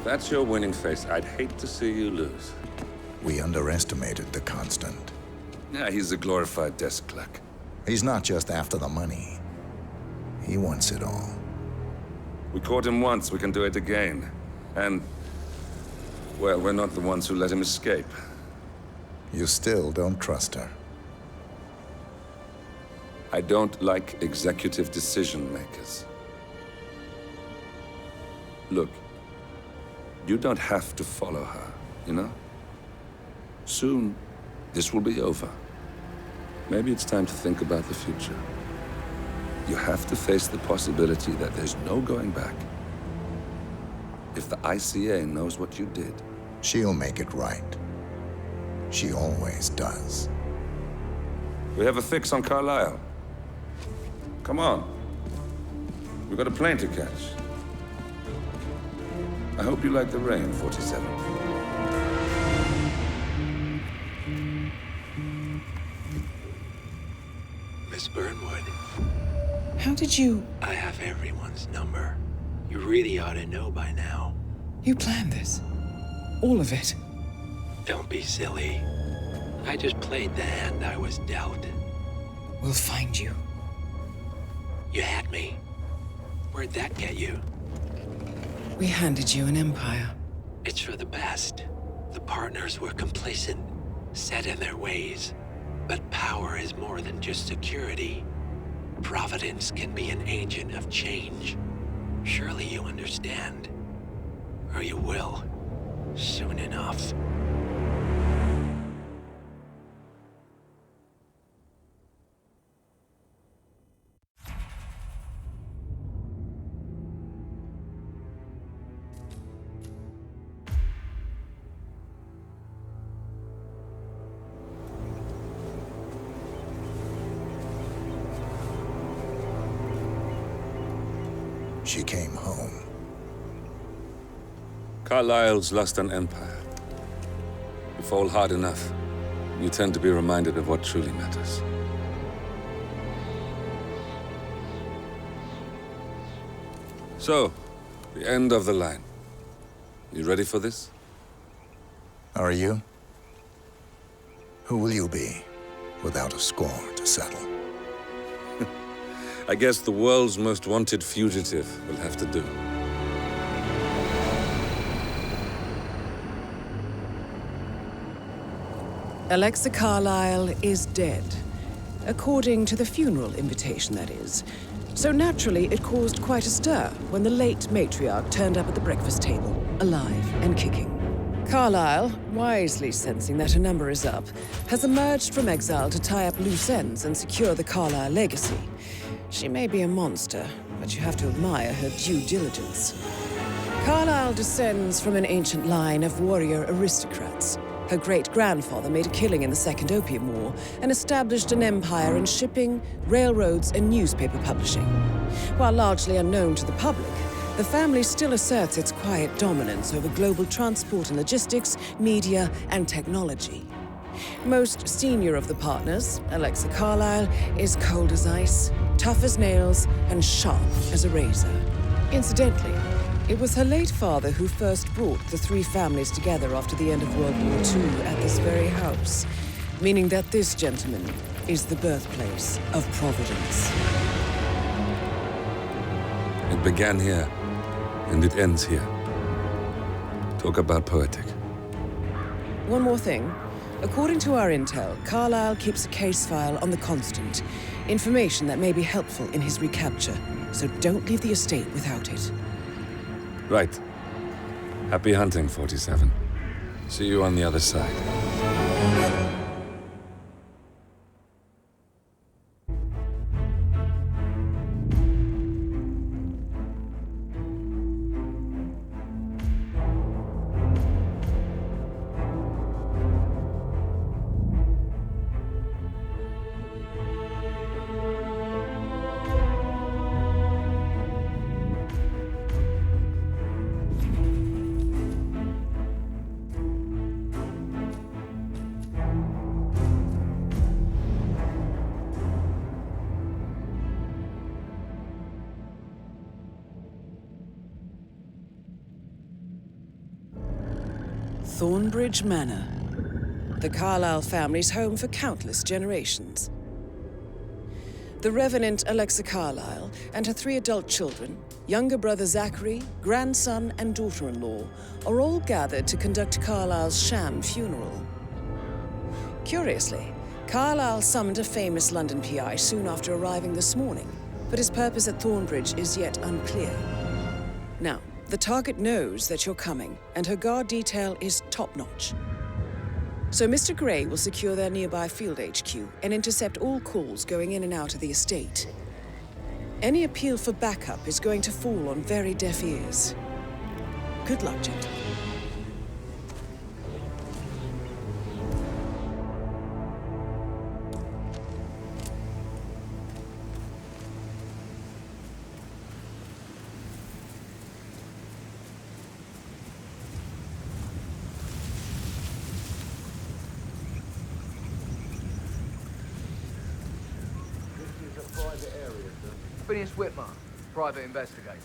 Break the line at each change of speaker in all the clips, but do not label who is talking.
that's your winning face, I'd hate to see you lose.
We underestimated the Constant.
Yeah, he's a glorified desk clerk.
He's not just after the money. He wants it all.
We caught him once, we can do it again. And, well, we're not the ones who let him escape.
You still don't trust her.
I don't like executive decision makers. Look, you don't have to follow her, you know? Soon, this will be over. Maybe it's time to think about the future. You have to face the possibility that there's no going back. If the ICA knows what you did,
She'll make it right. She always does.
we have a fix on Carlisle. Come on. We've got a plane to catch. I hope you like the rain, 47.
Miss Burnwood,
How did you...
I have everyone's number. You really ought to know by now.
You planned this? All of it?
Don't be silly. I just played the hand I was dealt.
We'll find you.
You had me. Where'd that get you?
We handed you an empire.
It's for the best. The partners were complacent, set in their ways. But power is more than just security. Providence can be an agent of change. Surely you understand. Or you will. Soon enough.
She came home.
Carlisle's lost an empire. You fall hard enough, you tend to be reminded of what truly matters. So, the end of the line. You ready for this?
Are you? Who will you be, without a score to settle?
I guess the world's most wanted fugitive will have to do.
Alexa Carlisle is dead. According to the funeral invitation, that is. So naturally, it caused quite a stir when the late matriarch turned up at the breakfast table, alive and kicking. Carlisle, wisely sensing that her number is up, has emerged from exile to tie up loose ends and secure the Carlisle legacy. She may be a monster, but you have to admire her due diligence. Carlisle descends from an ancient line of warrior aristocrats. Her great-grandfather made a killing in the Second Opium War and established an empire in shipping, railroads, and newspaper publishing. While largely unknown to the public, the family still asserts its quiet dominance over global transport and logistics, media, and technology. Most senior of the partners, Alexa Carlisle, is cold as ice, tough as nails, and sharp as a razor. Incidentally, it was her late father who first brought the three families together after the end of World War II at this very house, meaning that this gentleman is the birthplace of Providence.
It began here, and it ends here. Talk about poetic.
One more thing. According to our intel, Carlisle keeps a case file on the Constant. Information that may be helpful in his recapture, so don't leave the estate without it.
Right. Happy hunting, 47. See you on the other side.
Thornbridge Manor, the Carlyle family's home for countless generations. The Revenant Alexa Carlyle and her 3 adult children, younger brother Zachary, grandson and daughter-in-law, are all gathered to conduct Carlyle's sham funeral. Curiously, Carlyle summoned a famous London PI soon after arriving this morning, but his purpose at Thornbridge is yet unclear. Now, the target knows that you're coming, and her guard detail is top-notch. So Mr. Gray will secure their nearby field HQ and intercept all calls going in and out of the estate. Any appeal for backup is going to fall on very deaf ears. Good luck, gentlemen.
Phineas Whitmer, private investigator.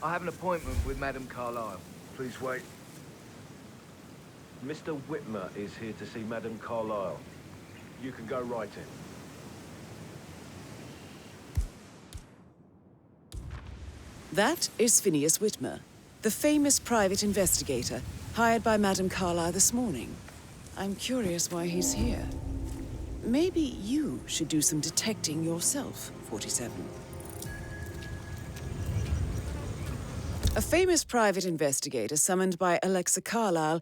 I have an appointment with Madame Carlyle. Please wait.
Mr. Whitmer is here to see Madame Carlyle. You can go right in.
That is Phineas Whitmer, the famous private investigator hired by Madame Carlyle this morning. I'm curious why he's here. Maybe you should do some detecting yourself, 47. A famous private investigator summoned by Alexa Carlyle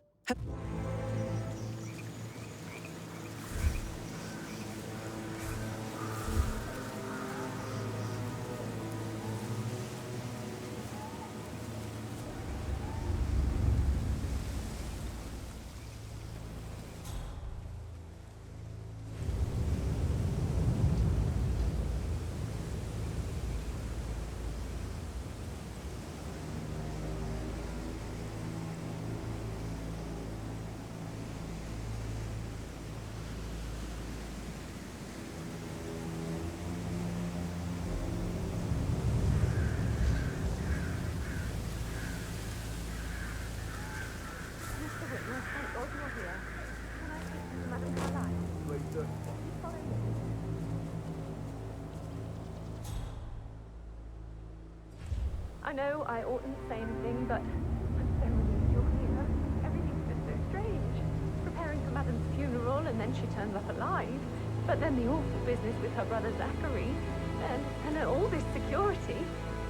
I know I oughtn't say anything, but I'm so relieved you're here. Everything's been so strange. Preparing for Madame's funeral, and then she turns up alive. But then the awful business with her brother Zachary, and all this security.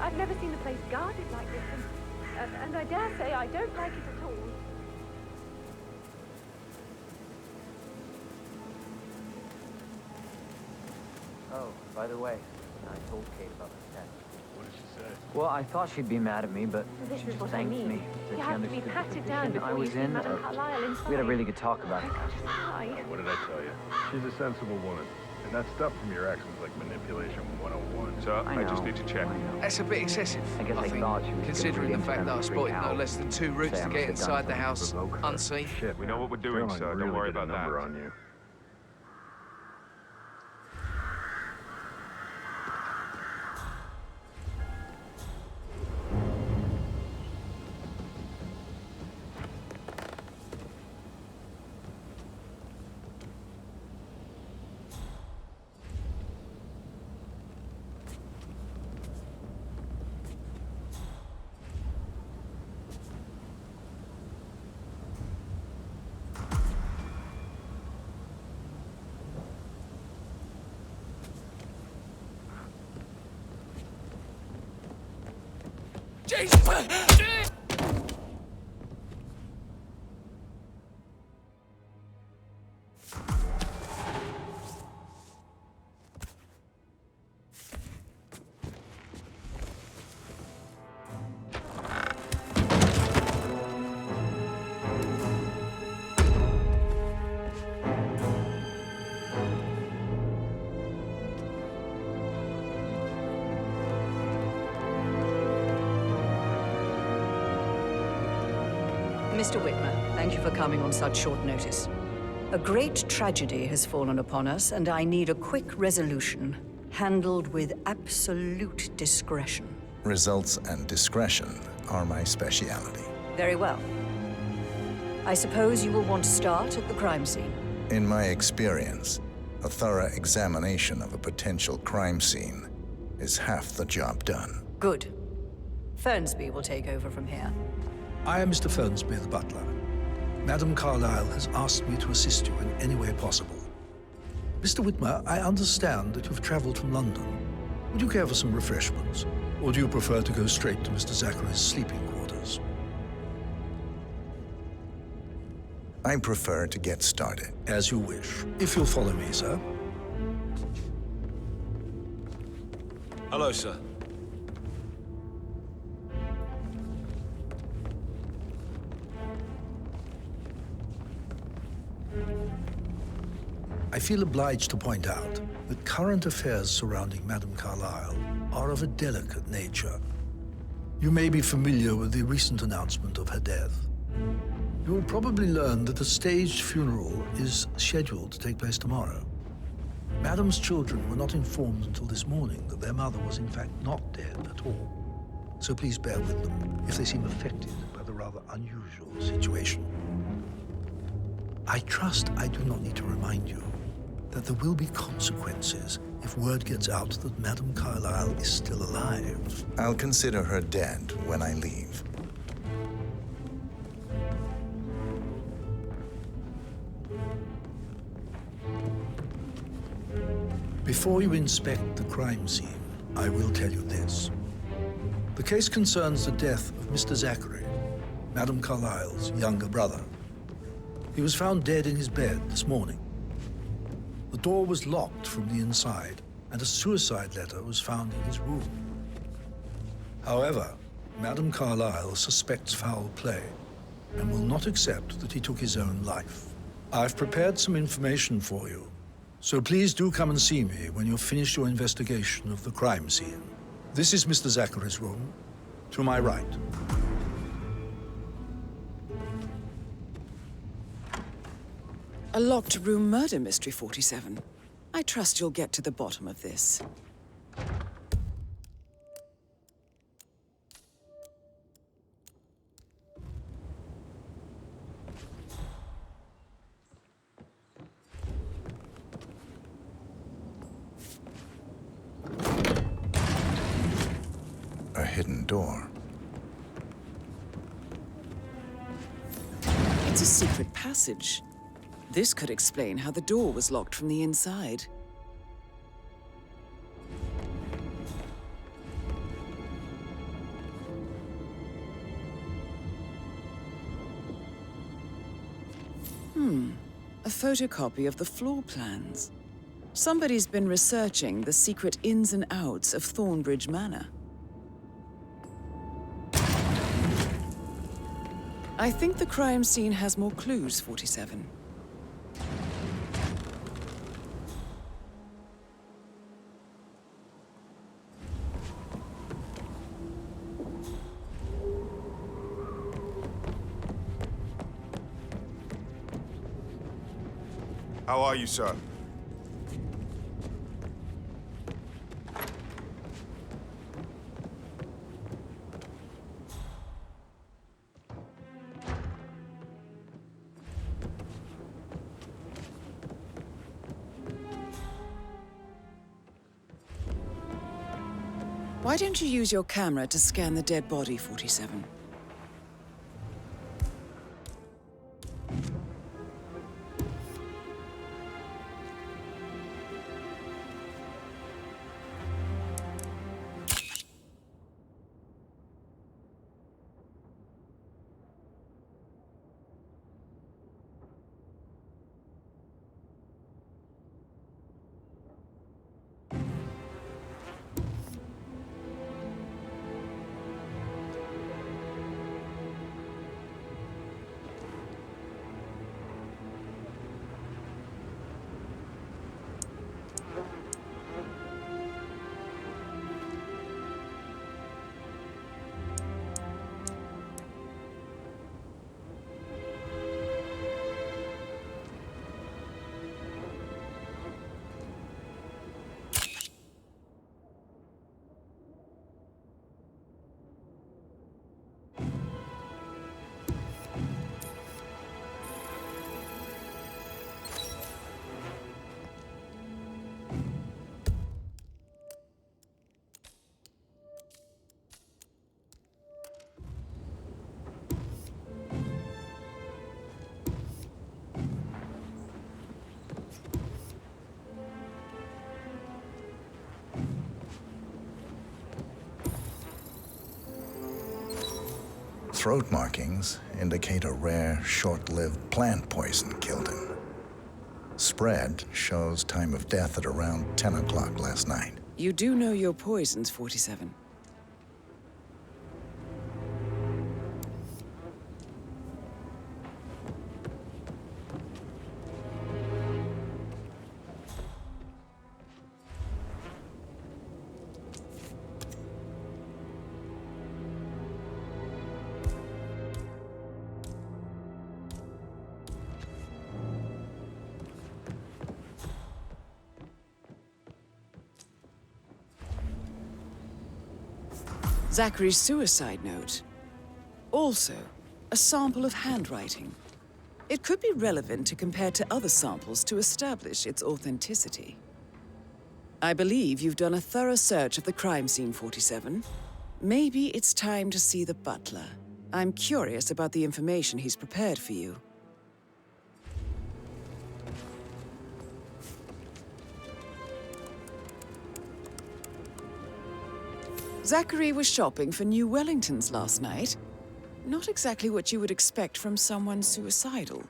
I've never seen the place guarded like this, and I dare say I don't like it at all.
Oh, by the way, I told Kate about the test.
What did she say?
Well, I thought she'd be mad at me, but
This
she
is
just
what I
thanked
mean.
me. Said
You
she
have to be
understood the
patted down
position I
before you
was
see
in.
Madame Carlyle inside.
We had a really good talk about it.
Why?
What did I tell you? She's a sensible woman. And that stuff from your ex was like manipulation 101. So
I
just
know,
need to check.
I know.
That's a bit excessive,
I guess they
think,
thought she was gonna
considering the
really
fact that I
freak
spotted no
out.
less than 2 routes
Say I
to
must
get
have done
inside the
something to
house
provoke her.
unseen.
Shit, we know what we're doing, so don't worry about that.
On you.
Mr. Whitmer, thank you for coming on such short notice. A great tragedy has fallen upon us, and I need a quick resolution, handled with absolute discretion.
Results and discretion are my speciality.
Very well. I suppose you will want to start at the crime scene.
In my experience, a thorough examination of a potential crime scene is half the job done.
Good. Fernsby will take over from here.
I am Mr. Fernsby, the butler. Madam Carlyle has asked me to assist you in any way possible. Mr. Whitmer, I understand that you've traveled from London. Would you care for some refreshments? Or do you prefer to go straight to Mr. Zachary's sleeping quarters?
I prefer to get started.
As you wish. If you'll follow me, sir.
Hello, sir.
I feel obliged to point out that current affairs surrounding Madame Carlyle are of a delicate nature. You may be familiar with the recent announcement of her death. You will probably learn that a staged funeral is scheduled to take place tomorrow. Madame's children were not informed until this morning that their mother was in fact not dead at all. So please bear with them if they seem affected by the rather unusual situation. I trust I do not need to remind you that there will be consequences if word gets out that Madame Carlyle is still alive.
I'll consider her dead when I leave.
Before you inspect the crime scene, I will tell you this. The case concerns the death of Mr. Zachary, Madame Carlyle's younger brother. He was found dead in his bed this morning. The door was locked from the inside, and a suicide letter was found in his room. However, Madame Carlyle suspects foul play and will not accept that he took his own life. I've prepared some information for you, so please do come and see me when you've finished your investigation of the crime scene. This is Mr. Zachary's room, to my right.
A locked room murder mystery, 47. I trust you'll get to the bottom of this.
A hidden door.
It's a secret passage. This could explain how the door was locked from the inside. A photocopy of the floor plans. Somebody's been researching the secret ins and outs of Thornbridge Manor. I think the crime scene has more clues, 47.
How are you, sir?
Why don't you use your camera to scan the dead body, 47?
throat markings indicate a rare, short-lived plant poison killed him. Spread shows time of death at around 10 o'clock last night.
You do know your poisons, 47. Zachary's suicide note. Also, a sample of handwriting. It could be relevant to compare to other samples to establish its authenticity. I believe you've done a thorough search of the crime scene, 47. Maybe it's time to see the butler. I'm curious about the information he's prepared for you. Zachary was shopping for new Wellingtons last night. Not exactly what you would expect from someone suicidal.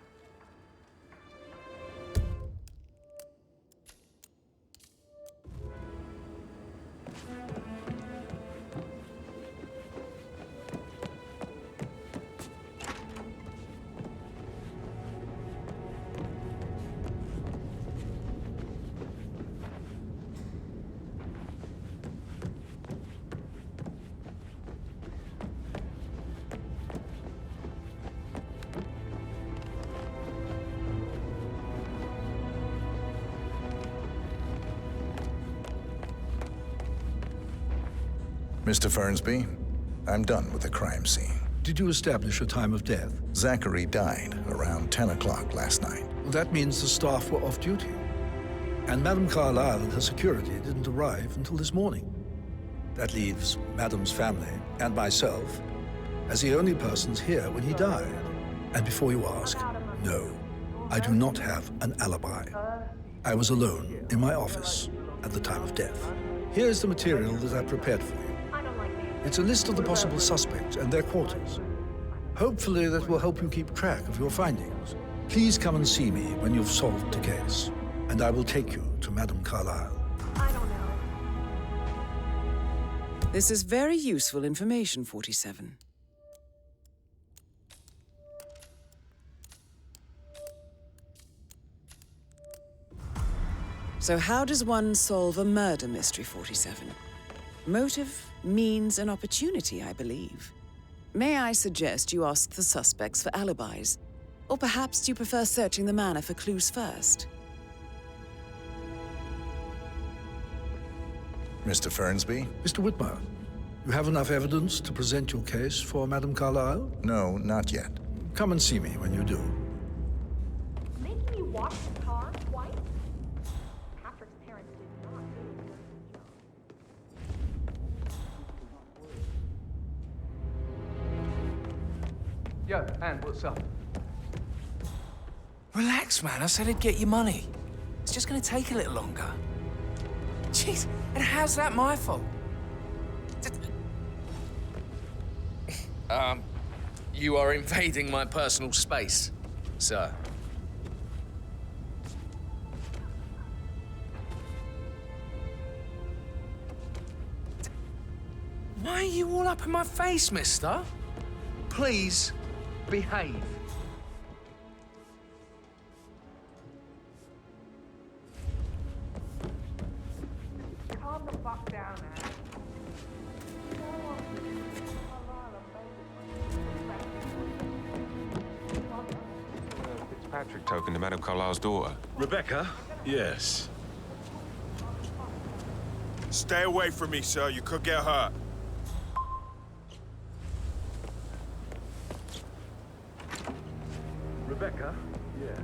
Mr. Fernsby, I'm done with the crime scene.
Did you establish a time of death?
Zachary died around 10 o'clock last night.
Well, that means the staff were off duty. And Madame Carlyle and her security didn't arrive until this morning. That leaves Madame's family and myself as the only persons here when he died. And before you ask, no, I do not have an alibi. I was alone in my office at the time of death. Here's the material that I prepared for you. It's a list of the possible suspects and their quarters. Hopefully that will help you keep track of your findings. Please come and see me when you've solved the case, and I will take you to Madame Carlyle.
I don't know.
This is very useful information, 47. So how does one solve a murder mystery, 47? Motive, means, and opportunity, I believe. May I suggest you ask the suspects for alibis? Or perhaps do you prefer searching the manor for clues first?
Mr. Fernsby?
Mr. Whitmer, you have enough evidence to present your case for Madame Carlyle?
No, not yet.
Come and see me when you do.
Making you wash the car twice? Patrick's parents did not do a
Yo, Ann, what's up?
Relax, man. I said I'd get you money. It's just gonna take a little longer. Jeez, and how's that my fault? You are invading my personal space, sir. Why are you all up in my face, mister? Please, behave.
Calm the fuck down, man.
Fitzpatrick token to Madame Carlyle's daughter.
Rebecca?
Yes. Stay away from me, sir. You could get hurt.
Rebecca? Yeah.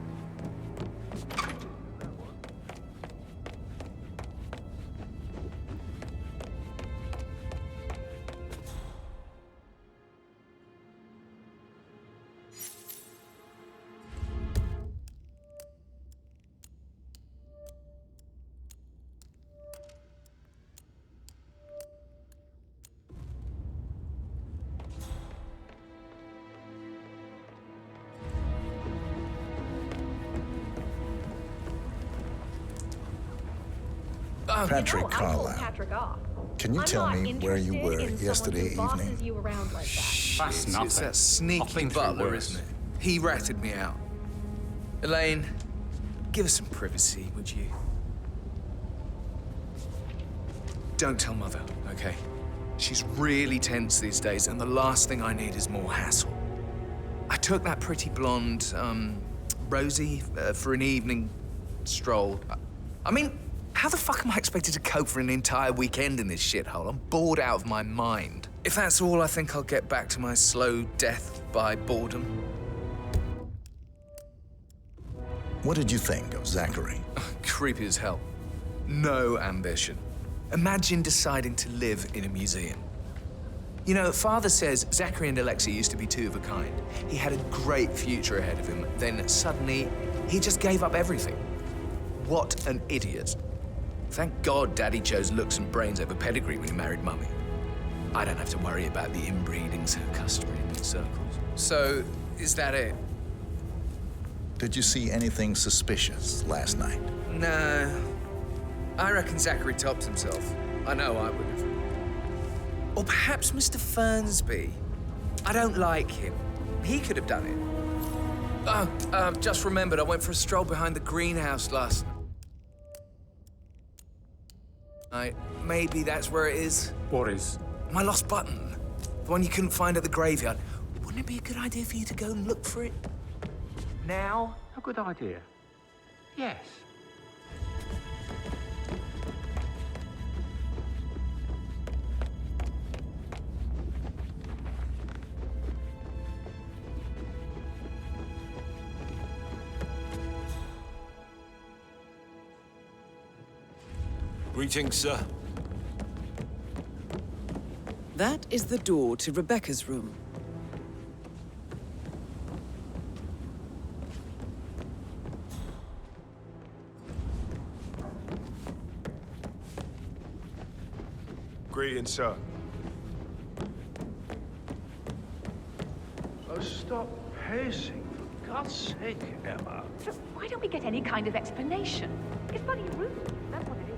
Patrick
I told
Carlisle.
Patrick off.
Can you
I'm
tell
not
me where you
interested
were
in someone
yesterday
who bosses
evening?
you around like that.
That's nothing.
It's that
I've
sneaky
been through
butler,
worse.
isn't it? He ratted me out. Elaine, give us some privacy, would you? Don't tell Mother, okay? She's really tense these days, and the last thing I need is more hassle. I took that pretty blonde, Rosie, for an evening stroll. I mean, how the fuck am I expected to cope for an entire weekend in this shithole? I'm bored out of my mind. If that's all, I think I'll get back to my slow death by boredom.
What did you think of Zachary?
Creepy as hell. No ambition. Imagine deciding to live in a museum. You know, Father says Zachary and Alexei used to be two of a kind. He had a great future ahead of him. Then suddenly, he just gave up everything. What an idiot. Thank God Daddy chose looks and brains over pedigree when he married Mummy. I don't have to worry about the inbreeding so customary in these circles. So, is that it?
Did you see anything suspicious last night?
No. I reckon Zachary topped himself. I know I would have. Or perhaps Mr. Fernsby. I don't like him. He could have done it. Just remembered I went for a stroll behind the greenhouse last night. Maybe that's where it is.
What is?
My lost button. The one you couldn't find at the graveyard. Wouldn't it be a good idea for you to go and look for it now?
A good idea. Yes.
Greetings, sir.
That is the door to Rebecca's room.
Greetings, sir.
Oh, stop pacing, for God's sake, Emma.
So why don't we get any kind of explanation? It's bloody rude. That's what it is.